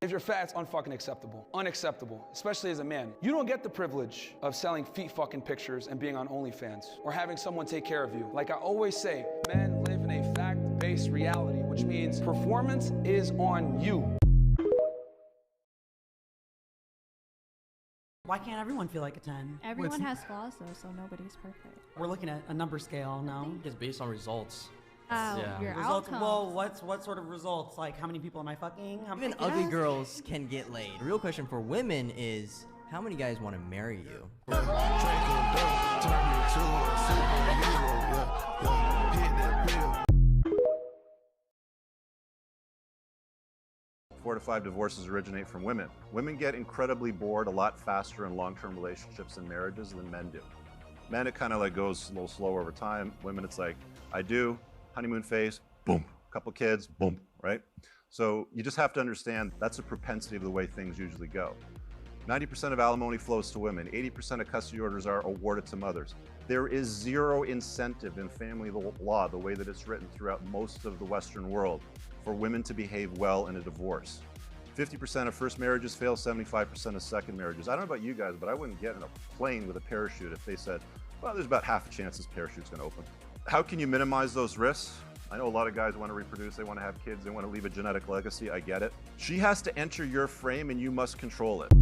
If you're fat, it's unfucking acceptable. Unacceptable, especially as a man. You don't get the privilege of selling feet fucking pictures and being on OnlyFans or having someone take care of you. Like I always say, men live in a fact-based reality, which means performance is on you. Why can't everyone feel like a 10? Everyone has flaws though, so nobody's perfect. We're looking at a number scale, no? It's based on results. Your Results. outcomes. Well, what sort of results? Like how many people am I fucking? Even ugly girls can get laid. The real question for women is, how many guys want to marry you? 4 to 5 divorces originate from women. Women get incredibly bored a lot faster in long-term relationships and marriages than men do. Men, it kind of like goes a little slower over time. Women, it's like, I do, honeymoon phase, boom, couple kids, boom, right? So you just have to understand that's a propensity of the way things usually go. 90% of alimony flows to women. 80% of custody orders are awarded to mothers. There is zero incentive in family law, the way that it's written throughout most of the Western world, for women to behave well in a divorce. 50% of first marriages fail, 75% of second marriages. I don't know about you guys, but I wouldn't get in a plane with a parachute if they said, well, there's about half a chance this parachute's gonna open. How can you minimize those risks? I know a lot of guys want to reproduce, they want to have kids, they want to leave a genetic legacy, I get it. She has to enter your frame and you must control it.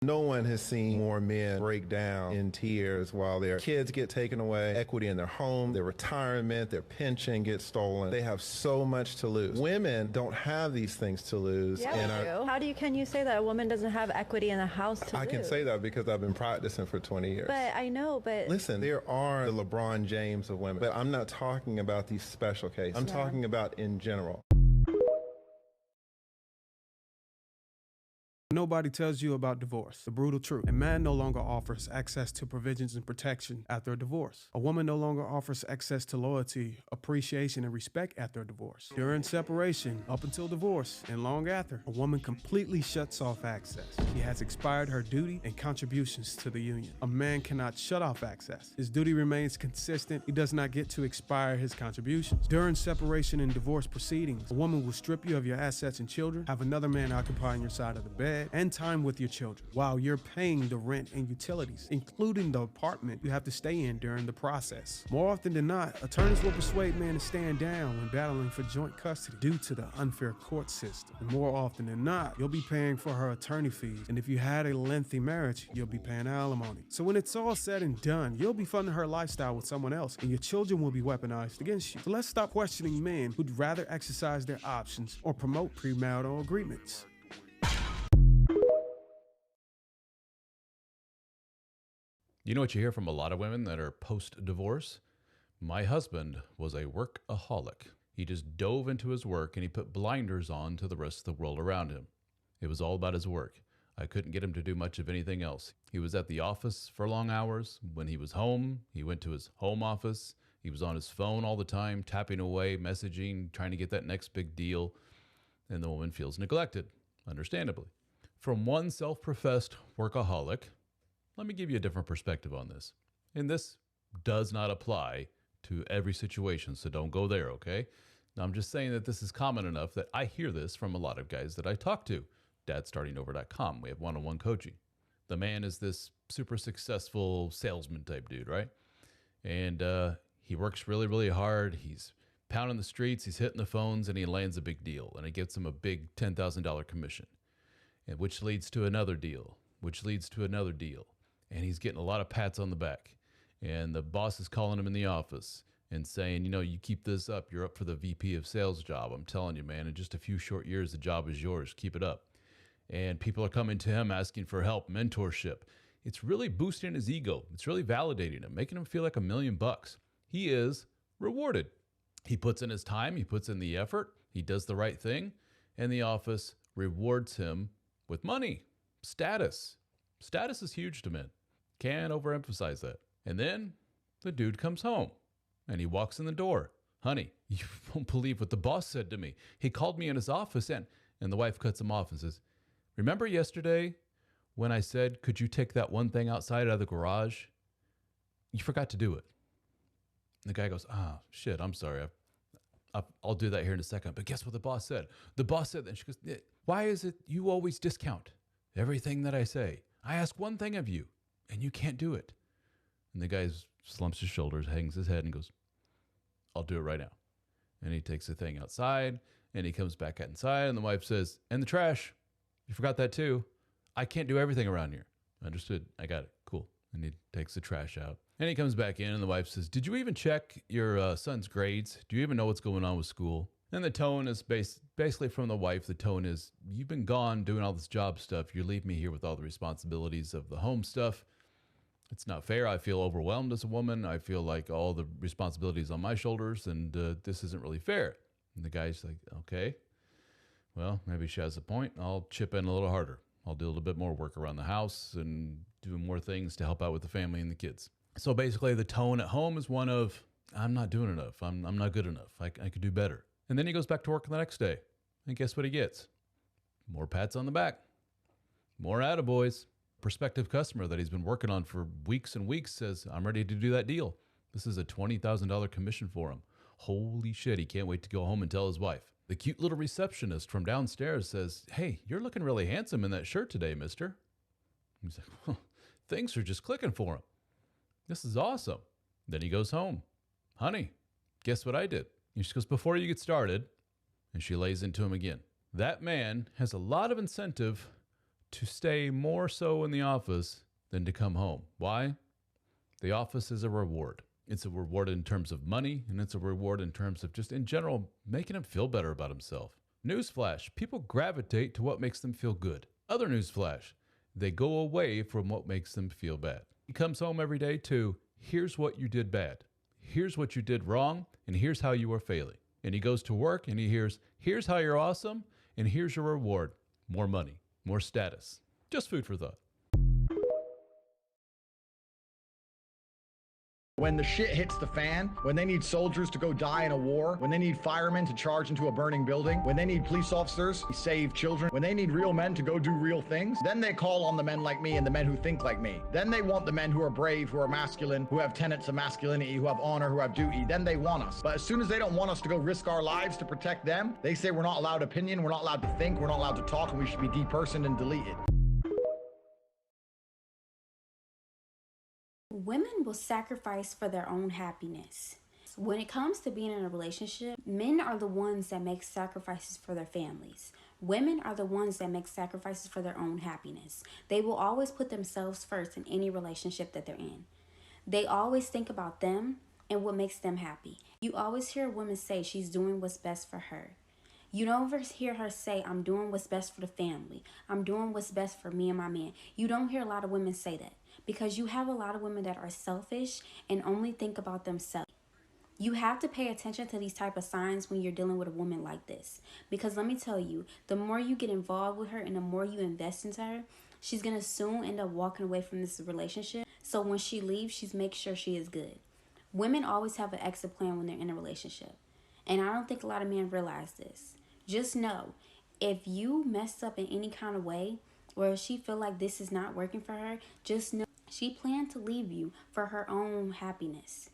No one has seen more men break down in tears while their kids get taken away, equity in their home, their retirement, their pension gets stolen. They have so much to lose. Women don't have these things to lose. Yeah, we do. How can you say that a woman doesn't have equity in the house to lose? I can say that because I've been practicing for 20 years. But I know, but... Listen, there are the LeBron James of women, but I'm not talking about these special cases. I'm talking about in general. Nobody tells you about divorce, the brutal truth. A man no longer offers access to provisions and protection after a divorce. A woman no longer offers access to loyalty, appreciation, and respect after a divorce. During separation, up until divorce, and long after, a woman completely shuts off access. She has expired her duty and contributions to the union. A man cannot shut off access. His duty remains consistent. He does not get to expire his contributions. During separation and divorce proceedings, a woman will strip you of your assets and children, have another man occupying your side of the bed, and time with your children while you're paying the rent and utilities, including the apartment you have to stay in during the process. More often than not, attorneys will persuade men to stand down when battling for joint custody due to the unfair court system. And more often than not, you'll be paying for her attorney fees, and if you had a lengthy marriage, you'll be paying alimony. So when it's all said and done, you'll be funding her lifestyle with someone else, and your children will be weaponized against you. So let's stop questioning men who'd rather exercise their options or promote premarital agreements. You know what you hear from a lot of women that are post-divorce? My husband was a workaholic. He just dove into his work and he put blinders on to the rest of the world around him. It was all about his work. I couldn't get him to do much of anything else. He was at the office for long hours. When he was home, he went to his home office. He was on his phone all the time, tapping away, messaging, trying to get that next big deal. And the woman feels neglected, understandably. From one self-professed workaholic, let me give you a different perspective on this. And this does not apply to every situation, so don't go there, okay? Now, I'm just saying that this is common enough that I hear this from a lot of guys that I talk to. dadstartingover.com. We have one-on-one coaching. The man is this super successful salesman type dude, right? And he works really, really hard. He's pounding the streets, he's hitting the phones, and he lands a big deal. And it gets him a big $10,000 commission, and which leads to another deal, which leads to another deal. And he's getting a lot of pats on the back. And the boss is calling him in the office and saying, you know, you keep this up, you're up for the VP of sales job. I'm telling you, man, in just a few short years, the job is yours. Keep it up. And people are coming to him asking for help, mentorship. It's really boosting his ego. It's really validating him, making him feel like $1 million. He is rewarded. He puts in his time, he puts in the effort, he does the right thing, and the office rewards him with money, status. Status is huge to men. Can't overemphasize that. And then the dude comes home and he walks in the door. Honey, you won't believe what the boss said to me. He called me in his office and the wife cuts him off and says, remember yesterday when I said, could you take that one thing outside out of the garage? You forgot to do it. And the guy goes, oh, shit, I'm sorry. I'll do that here in a second. But guess what the boss said? The boss said that. She goes, why is it you always discount everything that I say? I ask one thing of you, and you can't do it. And the guy slumps his shoulders, hangs his head, and goes, I'll do it right now. And he takes the thing outside, and he comes back inside, and the wife says, and the trash. You forgot that too. I can't do everything around here. Understood. I got it. Cool. And he takes the trash out. And he comes back in, and the wife says, did you even check your son's grades? Do you even know what's going on with school? And the tone is basically from the wife. The tone is, you've been gone doing all this job stuff. You leave me here with all the responsibilities of the home stuff. It's not fair. I feel overwhelmed as a woman. I feel like all the responsibilities on my shoulders, and this isn't really fair. And the guy's like, okay, well, maybe she has a point. I'll chip in a little harder. I'll do a little bit more work around the house and do more things to help out with the family and the kids. So basically the tone at home is one of, I'm not doing enough. I'm not good enough. I could do better. And then he goes back to work the next day. And guess what he gets? More pats on the back. More attaboys. Prospective customer that he's been working on for weeks and weeks says, I'm ready to do that deal. This is a $20,000 commission for him. Holy shit, he can't wait to go home and tell his wife. The cute little receptionist from downstairs says, hey, you're looking really handsome in that shirt today, mister. He's like, well, things are just clicking for him. This is awesome. Then he goes home. Honey, guess what I did? And she goes, before you get started, and she lays into him again. That man has a lot of incentive to stay more so in the office than to come home. Why? The office is a reward. It's a reward in terms of money, and it's a reward in terms of just in general making him feel better about himself. Newsflash, people gravitate to what makes them feel good. Other newsflash, they go away from what makes them feel bad. He comes home every day to, here's what you did bad. Here's what you did wrong, and here's how you are failing. And he goes to work and he hears, here's how you're awesome, and here's your reward. More money, more status. Just food for thought. When the shit hits the fan, when they need soldiers to go die in a war, when they need firemen to charge into a burning building, when they need police officers to save children, when they need real men to go do real things, then they call on the men like me and the men who think like me. Then they want the men who are brave, who are masculine, who have tenets of masculinity, who have honor, who have duty. Then they want us. But as soon as they don't want us to go risk our lives to protect them, they say we're not allowed opinion, we're not allowed to think, we're not allowed to talk, and we should be depersoned and deleted. Women will sacrifice for their own happiness. When it comes to being in a relationship, men are the ones that make sacrifices for their families. Women are the ones that make sacrifices for their own happiness. They will always put themselves first in any relationship that they're in. They always think about them and what makes them happy. You always hear a woman say she's doing what's best for her. You don't ever hear her say, I'm doing what's best for the family. I'm doing what's best for me and my man. You don't hear a lot of women say that because you have a lot of women that are selfish and only think about themselves. You have to pay attention to these type of signs when you're dealing with a woman like this. Because let me tell you, the more you get involved with her and the more you invest into her, she's going to soon end up walking away from this relationship. So when she leaves, she's making sure she is good. Women always have an exit plan when they're in a relationship. And I don't think a lot of men realize this. Just know, if you mess up in any kind of way, or if she feel like this is not working for her, just know she planned to leave you for her own happiness.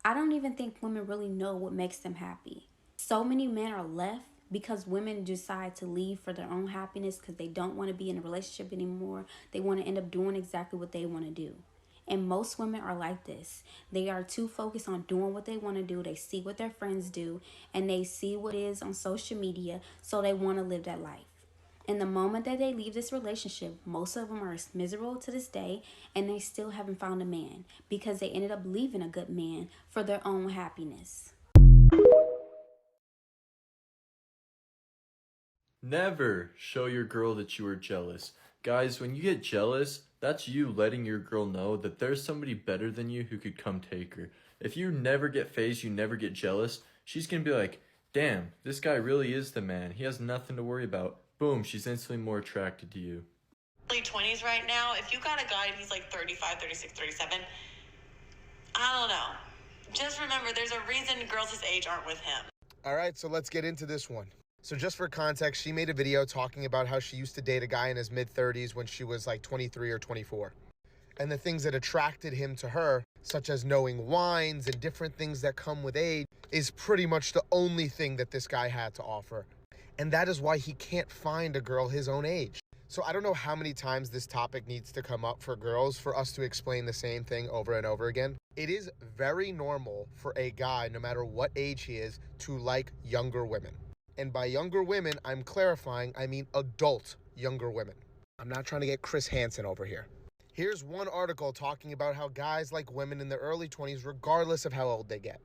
I don't even think women really know what makes them happy. So many men are left because women decide to leave for their own happiness because they don't want to be in a relationship anymore. They want to end up doing exactly what they want to do. And most women are like this. They are too focused on doing what they want to do. They see what their friends do and they see what it is on social media, so they want to live that life. And the moment that they leave this relationship, most of them are miserable to this day and they still haven't found a man because they ended up leaving a good man for their own happiness. Never show your girl that you are jealous. Guys, when you get jealous, that's you letting your girl know that there's somebody better than you who could come take her. If you never get fazed, you never get jealous, she's gonna be like, damn, this guy really is the man. He has nothing to worry about. Boom, she's instantly more attracted to you. Early 20s right now, if you got a guy and he's like 35, 36, 37, I don't know. Just remember, there's a reason girls his age aren't with him. All right, so let's get into this one. So just for context, she made a video talking about how she used to date a guy in his mid-30s when she was like 23 or 24. and the things that attracted him to her, such as knowing wines and different things that come with age, is pretty much the only thing that this guy had to offer. And that is why he can't find a girl his own age. So I don't know how many times this topic needs to come up for girls for us to explain the same thing over and over again. It is very normal for a guy, no matter what age he is, to like younger women. And by younger women, I'm clarifying, I mean adult younger women. I'm not trying to get Chris Hansen over here. Here's one article talking about how guys like women in their early 20s regardless of how old they get.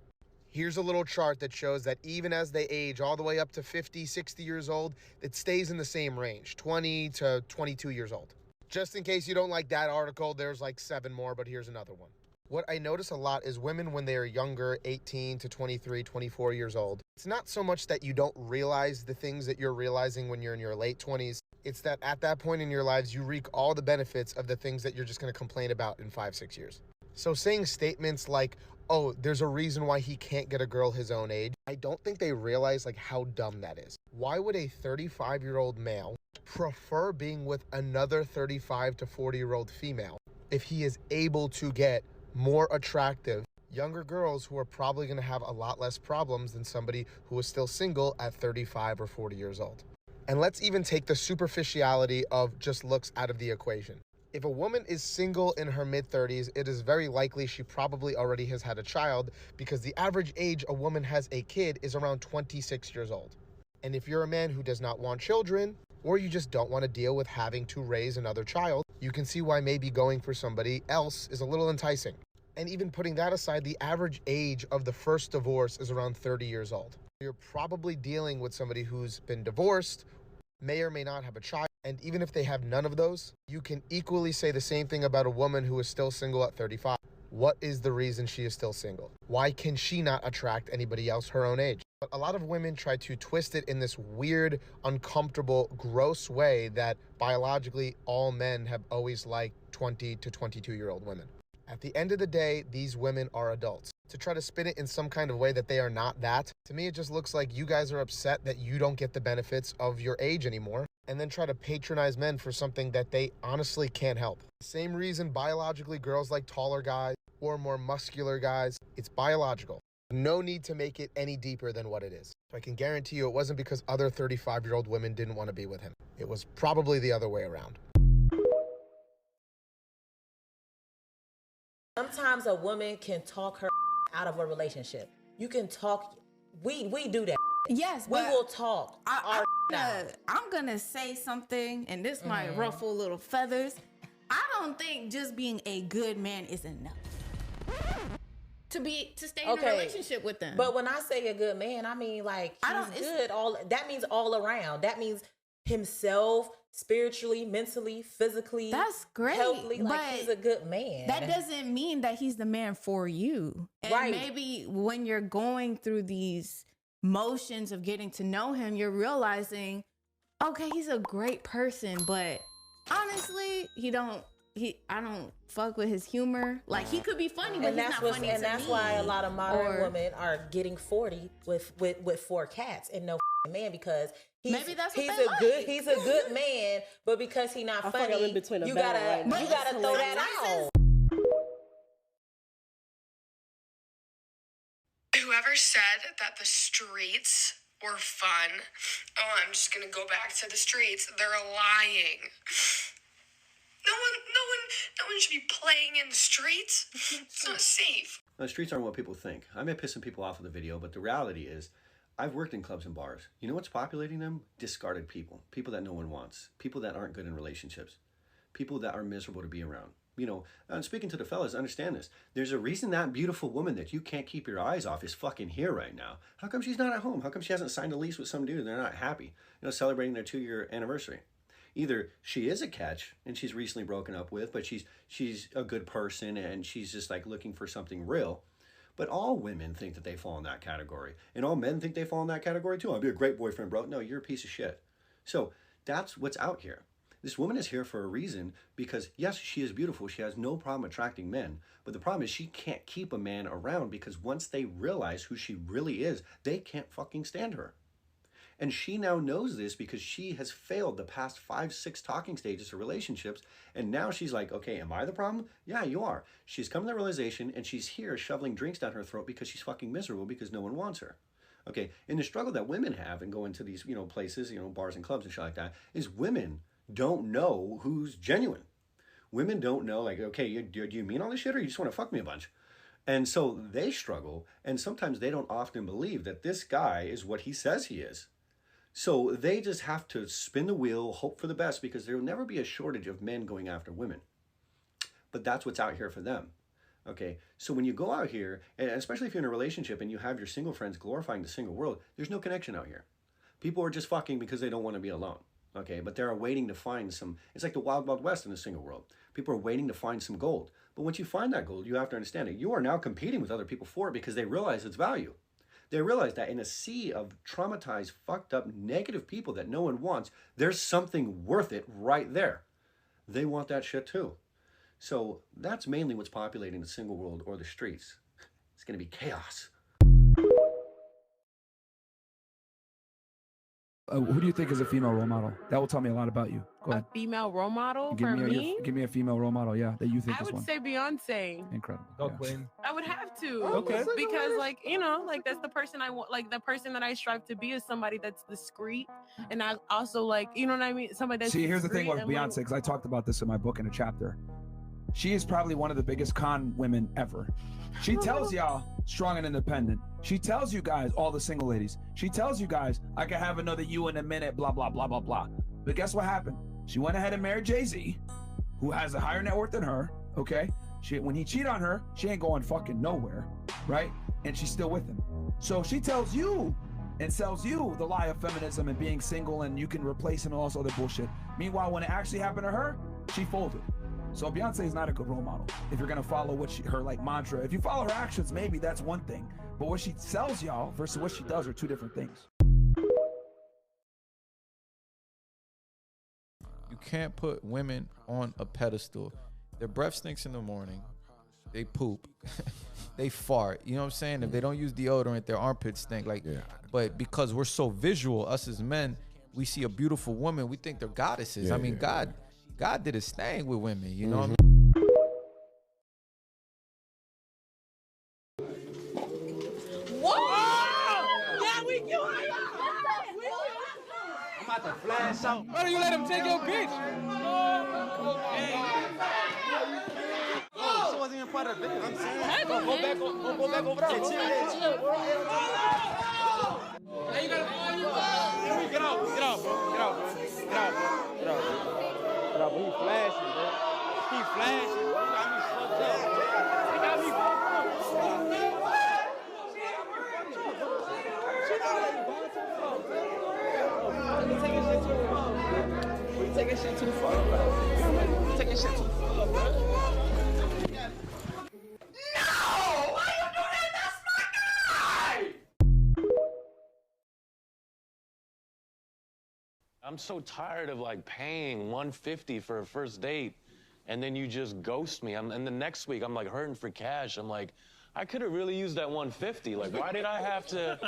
Here's a little chart that shows that even as they age all the way up to 50, 60 years old, it stays in the same range, 20 to 22 years old. Just in case you don't like that article, there's like 7 more, but here's another one. What I notice a lot is women when they are younger, 18 to 23, 24 years old, it's not so much that you don't realize the things that you're realizing when you're in your late 20s. It's that at that point in your lives, you reap all the benefits of the things that you're just going to complain about in 5, 6 years. So saying statements like, oh, there's a reason why he can't get a girl his own age, I don't think they realize like how dumb that is. Why would a 35-year-old male prefer being with another 35 to 40-year-old female if he is able to get more attractive younger girls who are probably going to have a lot less problems than somebody who is still single at 35 or 40 years old? And let's even take the superficiality of just looks out of the equation. If a woman is single in her mid-30s, it is very likely she probably already has had a child because the average age a woman has a kid is around 26 years old. And if you're a man who does not want children, or you just don't want to deal with having to raise another child, you can see why maybe going for somebody else is a little enticing. And even putting that aside, the average age of the first divorce is around 30 years old. You're probably dealing with somebody who's been divorced, may or may not have a child, and even if they have none of those, you can equally say the same thing about a woman who is still single at 35. What is the reason she is still single? Why can she not attract anybody else her own age? But a lot of women try to twist it in this weird, uncomfortable, gross way that biologically all men have always liked 20 to 22-year-old women. At the end of the day, these women are adults. To try to spin it in some kind of way that they are not that, to me it just looks like you guys are upset that you don't get the benefits of your age anymore, and then try to patronize men for something that they honestly can't help. Same reason biologically girls like taller guys or more muscular guys. It's biological. No need to make it any deeper than what it is. So I can guarantee you it wasn't because other 35-year-old women didn't want to be with him. It was probably the other way around. Sometimes a woman can talk her out of a relationship. You can talk. We do that. Yes, we will talk. I'm gonna say something, and this might ruffle little feathers. I don't think just being a good man is enough to stay in a relationship with them. But when I say a good man, I mean like he's good. That means all around. That means himself, spiritually, mentally, physically. That's great. Healthily, like he's a good man. That doesn't mean that he's the man for you. And right. Maybe when you're going through these motions of getting to know him, you're realizing, okay, he's a great person, but honestly, I don't fuck with his humor. Like, he could be funny, but he's not funny to me. And that's why a lot of modern women are getting 40 with 4 cats and no man, because he's a good man, but because he's not funny, you gotta throw that out. Whoever said that the streets were fun, I'm just gonna go back to the streets, they're lying. No one should be playing in the streets. It's not safe. The streets aren't what people think. I may piss some people off with the video, but the reality is, I've worked in clubs and bars. You know what's populating them? Discarded people. People that no one wants. People that aren't good in relationships. People that are miserable to be around. You know, and speaking to the fellas, understand this. There's a reason that beautiful woman that you can't keep your eyes off is fucking here right now. How come she's not at home? How come she hasn't signed a lease with some dude and they're not happy? You know, celebrating their 2-year anniversary. Either she is a catch and she's recently broken up with, but she's a good person and she's just like looking for something real. But all women think that they fall in that category. And all men think they fall in that category too. I'll be a great boyfriend, bro. No, you're a piece of shit. So that's what's out here. This woman is here for a reason because, yes, she is beautiful. She has no problem attracting men. But the problem is she can't keep a man around because once they realize who she really is, they can't fucking stand her. And she now knows this because she has failed the past 5, 6 talking stages of relationships. And now she's like, okay, am I the problem? Yeah, you are. She's come to the realization, and she's here shoveling drinks down her throat because she's fucking miserable because no one wants her. Okay, and the struggle that women have and go into these, places, bars and clubs and shit like that, is women don't know who's genuine. Women don't know, like, okay, do you mean all this shit or you just want to fuck me a bunch? And so they struggle, and sometimes they don't often believe that this guy is what he says he is. So they just have to spin the wheel, hope for the best, because there will never be a shortage of men going after women. But that's what's out here for them. Okay, so when you go out here, and especially if you're in a relationship and you have your single friends glorifying the single world, there's no connection out here. People are just fucking because they don't want to be alone. Okay, but they're waiting to find some, it's like the wild, wild west in the single world. People are waiting to find some gold. But once you find that gold, you have to understand it. You are now competing with other people for it because they realize its value. They realize that in a sea of traumatized, fucked up, negative people that no one wants, there's something worth it right there. They want that shit too. So that's mainly what's populating the single world or the streets. It's going to be chaos. Who do you think is a female role model? That will tell me a lot about you. Go ahead. A female role model Give for me me? give me a female role model, yeah, that you think I is would one. say Beyonce. Incredible. Go Queen. I would have to. Okay. Because that's the person I want. Like the person that I strive to be is somebody that's discreet, and I also you know what I mean. Somebody that's See, here's the thing discreet with and, Beyonce, because I talked about this in my book in a chapter. She is probably one of the biggest con women ever. She tells y'all strong and independent. She tells you guys, all the single ladies, she tells you guys, I can have another you in a minute, blah, blah, blah, blah, blah. But guess what happened? She went ahead and married Jay-Z, who has a higher net worth than her, okay? When he cheated on her, she ain't going fucking nowhere, right? And she's still with him. So she tells you and sells you the lie of feminism and being single and you can replace and all this other bullshit. Meanwhile, when it actually happened to her, she folded. So Beyonce is not a good role model. If you're gonna follow her mantra, if you follow her actions, maybe that's one thing. But what she sells y'all versus what she does are two different things. You can't put women on a pedestal. Their breath stinks in the morning. They poop. They fart. You know what I'm saying? If they don't use deodorant, their armpits stink. But because we're so visual, us as men, we see a beautiful woman, we think they're goddesses. I mean, God did his thing with women, you know what I mean? Whoa! Yeah, we do it! I'm about to flash out. Why don't you let him take your bitch? She wasn't even part of the video. I'm saying. Go back over there. Chill. Now you gotta get out, but he flashing, bro. He flashing, bro. He got me fucked up. He got me fucked up. You taking shit too far, bro. You taking shit too far, bro. No! Why you do that? That's my guy! I'm so tired of paying $150 for a first date and then you just ghost me. And the next week I'm hurting for cash. I'm like, I could have really used that $150. Why did I have to?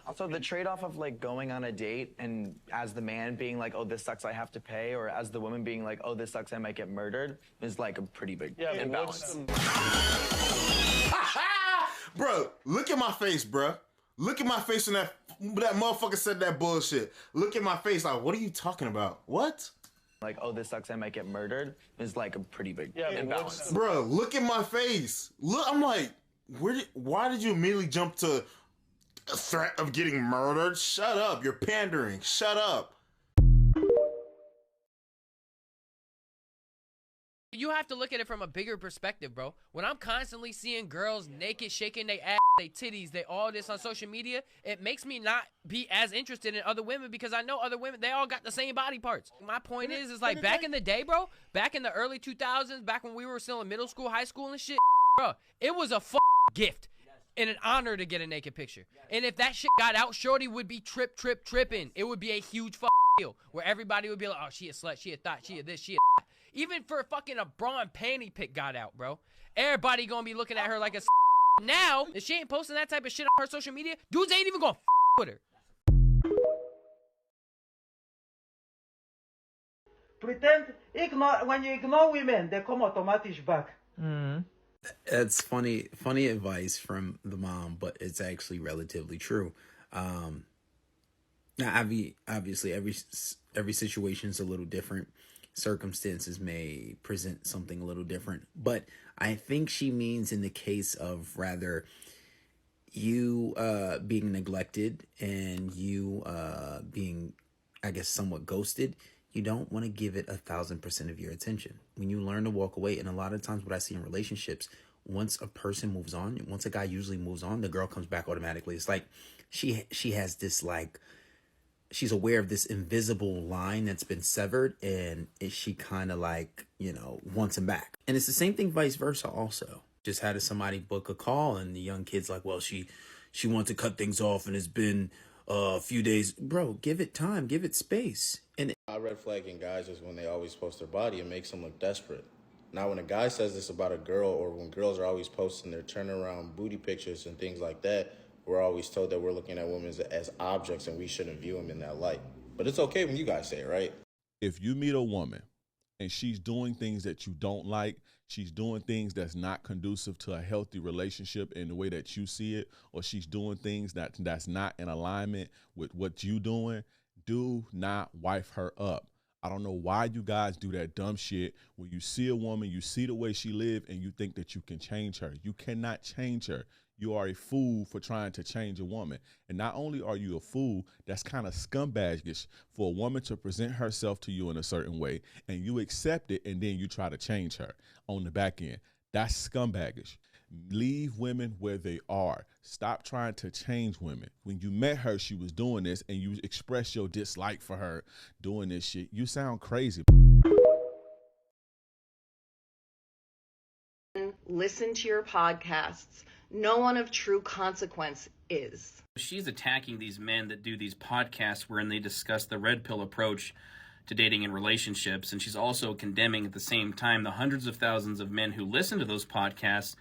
Also, the trade-off of going on a date and as the man being like, oh, this sucks, I have to pay, or as the woman being like, oh, this sucks, I might get murdered, is a pretty big imbalance. Bro, look at my face, bro. Look at my face when that motherfucker said that bullshit. Look at my face, what are you talking about? What? Oh, this sucks, I might get murdered, is a pretty big imbalance. Bro, look at my face. Look, I'm like, why did you immediately jump to a threat of getting murdered? Shut up, you're pandering. Shut up. You have to look at it from a bigger perspective, bro. When I'm constantly seeing girls naked, shaking their ass, their titties, they all this on social media, it makes me not be as interested in other women because I know other women, they all got the same body parts. My point is back in the day, bro, back in the early 2000s, back when we were still in middle school, high school and shit, bro, it was a gift and an honor to get a naked picture. And if that shit got out, shorty would be tripping. It would be a huge deal where everybody would be like, oh, she a slut, she a thought, she a this, she a that. Even for fucking a bra and panty pic got out, bro. Everybody gonna be looking at her like a now, if she ain't posting that type of shit on her social media, dudes ain't even gonna with her. Pretend ignore when you ignore women, they come automatic back. That's funny advice from the mom, but it's actually relatively true. Now, obviously, every situation is a little different. Circumstances may present something a little different, but I think she means in the case of rather you being neglected and you being, I guess, somewhat ghosted. You don't want to give it 1,000% of your attention. When you learn to walk away, and a lot of times what I see in relationships, once a person moves on, once a guy usually moves on, the girl comes back automatically. It's like she has this like, she's aware of this invisible line that's been severed, and she kind of like, wants him back. And it's the same thing vice versa also. Just had somebody book a call and the young kid's like, well, she wants to cut things off and it's been a few days. Bro, give it time, give it space. And red flagging guys is when they always post their body and makes them look desperate. Now, when a guy says this about a girl, or when girls are always posting their turnaround booty pictures and things like that, we're always told that we're looking at women as objects and we shouldn't view them in that light. But it's okay when you guys say it, right? If you meet a woman and she's doing things that you don't like, she's doing things that's not conducive to a healthy relationship in the way that you see it, or she's doing things that's not in alignment with what you doing, do not wife her up. I don't know why you guys do that dumb shit when you see a woman, you see the way she live, and you think that you can change her. You cannot change her. You are a fool for trying to change a woman. And not only are you a fool, that's kind of scumbagish for a woman to present herself to you in a certain way and you accept it and then you try to change her on the back end. That's scumbagish. Leave women where they are. Stop trying to change women. When you met her, she was doing this and you express your dislike for her doing this shit. You sound crazy. Listen to your podcasts. No one of true consequence is. She's attacking these men that do these podcasts wherein they discuss the red pill approach to dating and relationships, and she's also condemning at the same time the hundreds of thousands of men who listen to those podcasts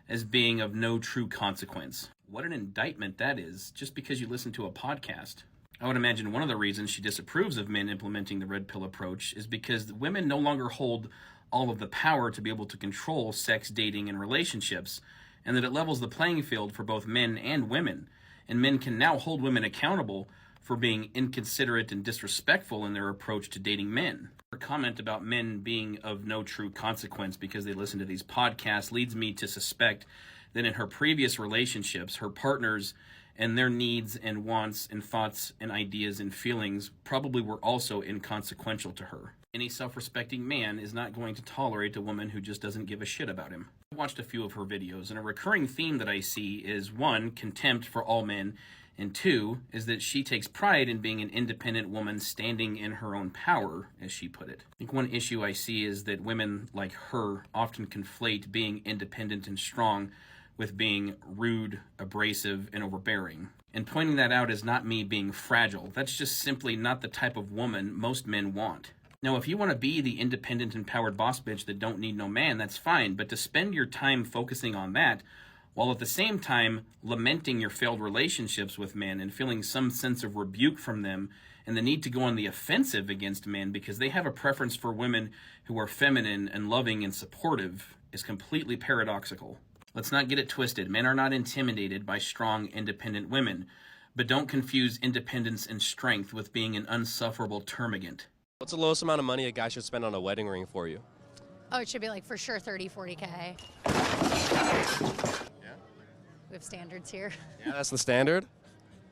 as being of no true consequence. What an indictment that is, just because you listen to a podcast. I would imagine one of the reasons she disapproves of men implementing the red pill approach is because women no longer hold all of the power to be able to control sex, dating, and relationships, and that it levels the playing field for both men and women. And men can now hold women accountable for being inconsiderate and disrespectful in their approach to dating men. Her comment about men being of no true consequence because they listen to these podcasts leads me to suspect that in her previous relationships, her partners and their needs and wants and thoughts and ideas and feelings probably were also inconsequential to her. Any self-respecting man is not going to tolerate a woman who just doesn't give a shit about him. I watched a few of her videos, and a recurring theme that I see is 1, contempt for all men, and 2, is that she takes pride in being an independent woman standing in her own power, as she put it. I think one issue I see is that women like her often conflate being independent and strong with being rude, abrasive, and overbearing. And pointing that out is not me being fragile. That's just simply not the type of woman most men want. Now, if you want to be the independent, empowered boss bitch that don't need no man, that's fine. But to spend your time focusing on that, while at the same time lamenting your failed relationships with men and feeling some sense of rebuke from them and the need to go on the offensive against men because they have a preference for women who are feminine and loving and supportive, is completely paradoxical. Let's not get it twisted. Men are not intimidated by strong, independent women. But don't confuse independence and strength with being an unsufferable termagant. What's the lowest amount of money a guy should spend on a wedding ring for you? Oh, it should be like for sure 30, 40K. Yeah. We have standards here. Yeah, that's the standard.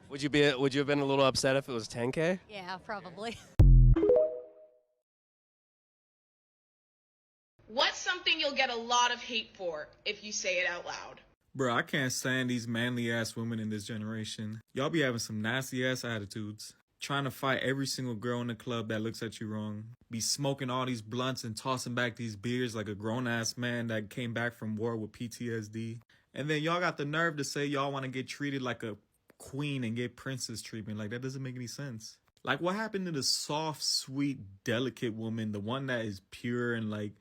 Would you have been a little upset if it was 10K? Yeah, probably. What's something you'll get a lot of hate for if you say it out loud? Bro, I can't stand these manly ass women in this generation. Y'all be having some nasty ass attitudes. Trying to fight every single girl in the club that looks at you wrong. Be smoking all these blunts and tossing back these beers like a grown-ass man that came back from war with PTSD. And then y'all got the nerve to say y'all want to get treated like a queen and get princess treatment. Like, that doesn't make any sense. Like, what happened to the soft, sweet, delicate woman? The one that is pure and, like,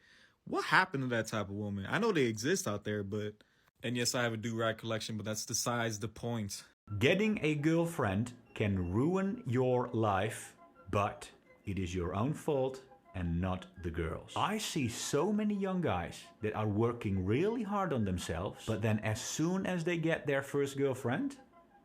what happened to that type of woman? I know they exist out there, but... And yes, I have a do-rag collection, but that's besides the point. Getting a girlfriend can ruin your life, but it is your own fault and not the girls. I see so many young guys that are working really hard on themselves, but then as soon as they get their first girlfriend,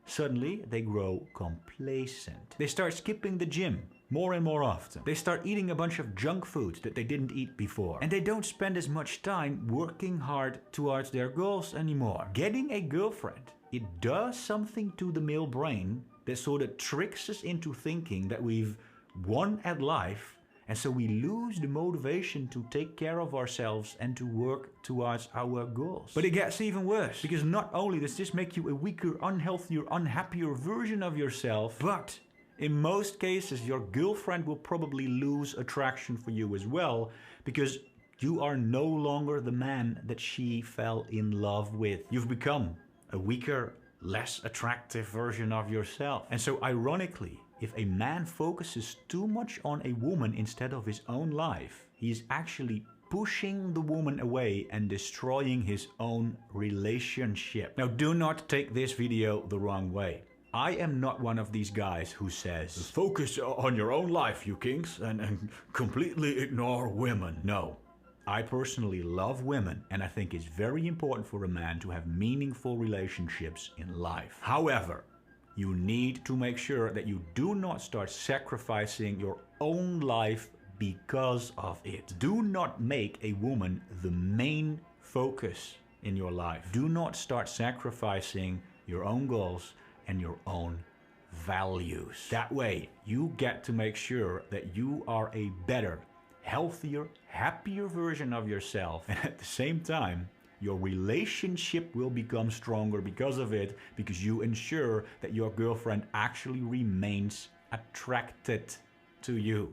suddenly they grow complacent. They start skipping the gym more and more often. They start eating a bunch of junk food that they didn't eat before. And they don't spend as much time working hard towards their goals anymore. Getting a girlfriend, it does something to the male brain that sort of tricks us into thinking that we've won at life, and so we lose the motivation to take care of ourselves and to work towards our goals. But it gets even worse, because not only does this make you a weaker, unhealthier, unhappier version of yourself, but in most cases your girlfriend will probably lose attraction for you as well, because you are no longer the man that she fell in love with. You've become a weaker, less attractive version of yourself. And so ironically, if a man focuses too much on a woman instead of his own life, he is actually pushing the woman away and destroying his own relationship. Now, do not take this video the wrong way. I am not one of these guys who says, focus on your own life, you kinks, and completely ignore women. No. I personally love women, and I think it's very important for a man to have meaningful relationships in life. However, you need to make sure that you do not start sacrificing your own life because of it. Do not make a woman the main focus in your life. Do not start sacrificing your own goals and your own values. That way, you get to make sure that you are a better, healthier, happier version of yourself, and at the same time, your relationship will become stronger because of it, because you ensure that your girlfriend actually remains attracted to you.